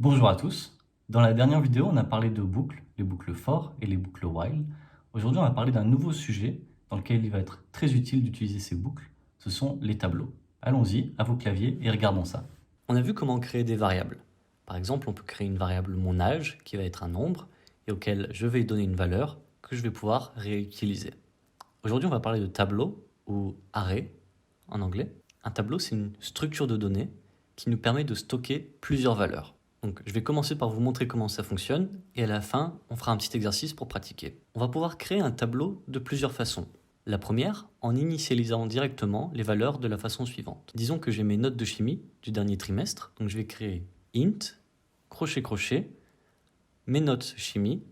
Bonjour à tous. Dans la dernière vidéo, on a parlé de boucles, les boucles for et les boucles while. Aujourd'hui, on va parler d'un nouveau sujet dans lequel il va être très utile d'utiliser ces boucles. Ce sont les tableaux. Allons-y, à vos claviers et regardons ça. On a vu comment créer des variables. Par exemple, on peut créer une variable mon âge qui va être un nombre et auquel je vais donner une valeur que je vais pouvoir réutiliser. Aujourd'hui, on va parler de tableau ou array en anglais. Un tableau, c'est une structure de données qui nous permet de stocker plusieurs valeurs. Donc, je vais commencer par vous montrer comment ça fonctionne et à la fin, on fera un petit exercice pour pratiquer. On va pouvoir créer un tableau de plusieurs façons. La première, en initialisant directement les valeurs de la façon suivante. Disons que j'ai mes notes de chimie du dernier trimestre, donc je vais créer int, crochet crochet, mes notes chimie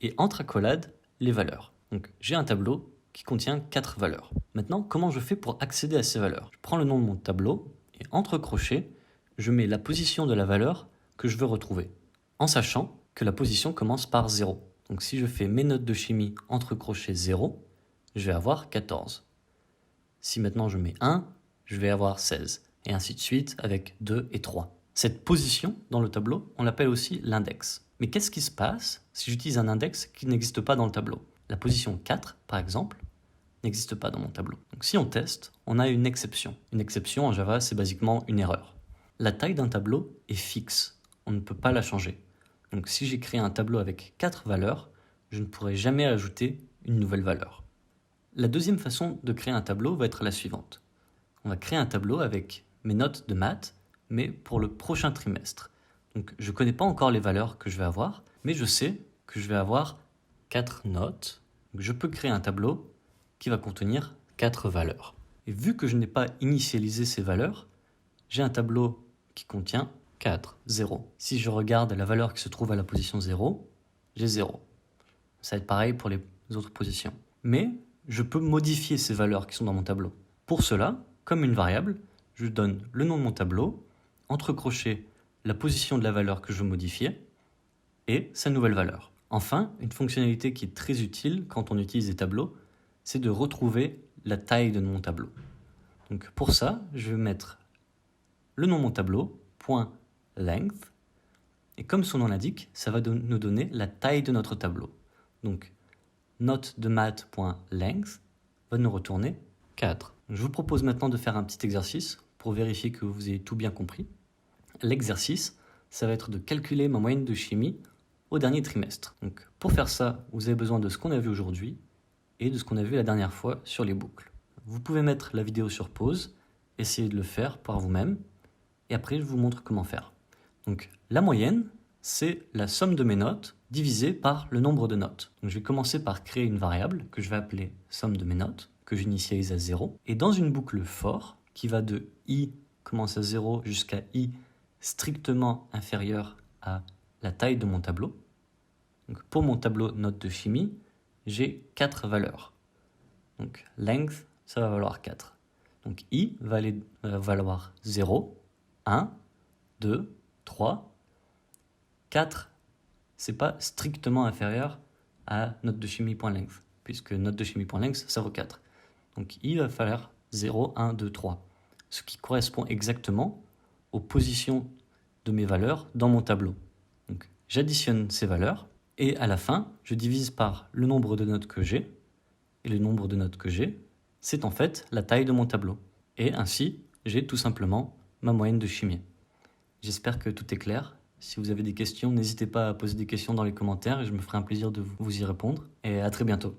et entre accolades les valeurs. Donc j'ai un tableau qui contient 4 valeurs. Maintenant, comment je fais pour accéder à ces valeurs? Je prends le nom de mon tableau et entre crochets, je mets la position de la valeur que je veux retrouver, en sachant que la position commence par 0. Donc si je fais mes notes de chimie entre crochets 0, je vais avoir 14. Si maintenant je mets 1, je vais avoir 16, et ainsi de suite avec 2 et 3. Cette position dans le tableau, on l'appelle aussi l'index. Mais qu'est-ce qui se passe si j'utilise un index qui n'existe pas dans le tableau? La position 4, par exemple, n'existe pas dans mon tableau. Donc si on teste, on a une exception. Une exception en Java, c'est basiquement une erreur. La taille d'un tableau est fixe, on ne peut pas la changer. Donc si j'ai créé un tableau avec 4 valeurs, je ne pourrai jamais ajouter une nouvelle valeur. La deuxième façon de créer un tableau va être la suivante. On va créer un tableau avec mes notes de maths, mais pour le prochain trimestre. Donc je ne connais pas encore les valeurs que je vais avoir, mais je sais que je vais avoir 4 notes. Donc je peux créer un tableau qui va contenir 4 valeurs. Et vu que je n'ai pas initialisé ces valeurs, j'ai un tableau qui contient 4, 0. Si je regarde la valeur qui se trouve à la position 0, j'ai 0. Ça va être pareil pour les autres positions. Mais je peux modifier ces valeurs qui sont dans mon tableau. Pour cela, comme une variable, je donne le nom de mon tableau, entre crochets la position de la valeur que je veux modifier et sa nouvelle valeur. Enfin, une fonctionnalité qui est très utile quand on utilise des tableaux, c'est de retrouver la taille de mon tableau. Donc pour ça, je vais mettre le nom de mon tableau, .length, et comme son nom l'indique, ça va nous donner la taille de notre tableau. Donc note de math.length va nous retourner 4. Je vous propose maintenant de faire un petit exercice pour vérifier que vous avez tout bien compris. L'exercice, ça va être de calculer ma moyenne de chimie au dernier trimestre. Donc pour faire ça, vous avez besoin de ce qu'on a vu aujourd'hui et de ce qu'on a vu la dernière fois sur les boucles. Vous pouvez mettre la vidéo sur pause, essayer de le faire par vous-même, et après je vous montre comment faire. Donc la moyenne, c'est la somme de mes notes divisée par le nombre de notes. Donc je vais commencer par créer une variable que je vais appeler somme de mes notes, que j'initialise à 0. Et dans une boucle for, qui va de i commence à 0 jusqu'à i strictement inférieur à la taille de mon tableau. Donc pour mon tableau notes de chimie, j'ai 4 valeurs. Donc length, ça va valoir 4. Donc i va valoir 0, 1, 2, 3, 4, c'est pas strictement inférieur à note de chimie.length, puisque note de chimie.length, ça vaut 4. Donc il va falloir 0, 1, 2, 3, ce qui correspond exactement aux positions de mes valeurs dans mon tableau. Donc j'additionne ces valeurs, et à la fin, je divise par le nombre de notes que j'ai, et le nombre de notes que j'ai, c'est en fait la taille de mon tableau. Et ainsi, j'ai tout simplement ma moyenne de chimie. J'espère que tout est clair. Si vous avez des questions, n'hésitez pas à poser des questions dans les commentaires et je me ferai un plaisir de vous y répondre. Et à très bientôt.